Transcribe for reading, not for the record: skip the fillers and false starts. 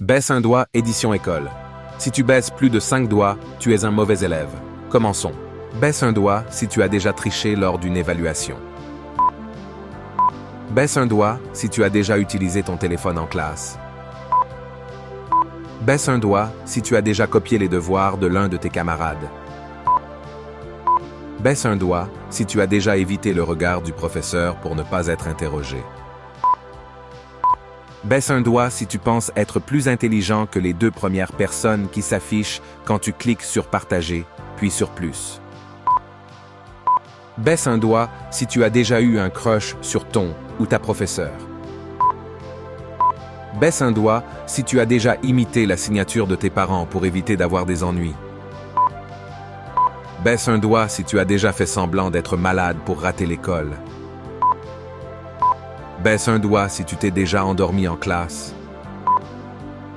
Baisse un doigt, édition école. Si tu baisses plus de 5 doigts, tu es un mauvais élève. Commençons. Baisse un doigt si tu as déjà triché lors d'une évaluation. Baisse un doigt si tu as déjà utilisé ton téléphone en classe. Baisse un doigt si tu as déjà copié les devoirs de l'un de tes camarades. Baisse un doigt si tu as déjà évité le regard du professeur pour ne pas être interrogé. Baisse un doigt si tu penses être plus intelligent que les 2 premières personnes qui s'affichent quand tu cliques sur Partager, puis sur Plus. Baisse un doigt si tu as déjà eu un crush sur ton ou ta professeure. Baisse un doigt si tu as déjà imité la signature de tes parents pour éviter d'avoir des ennuis. Baisse un doigt si tu as déjà fait semblant d'être malade pour rater l'école. Baisse un doigt si tu t'es déjà endormi en classe.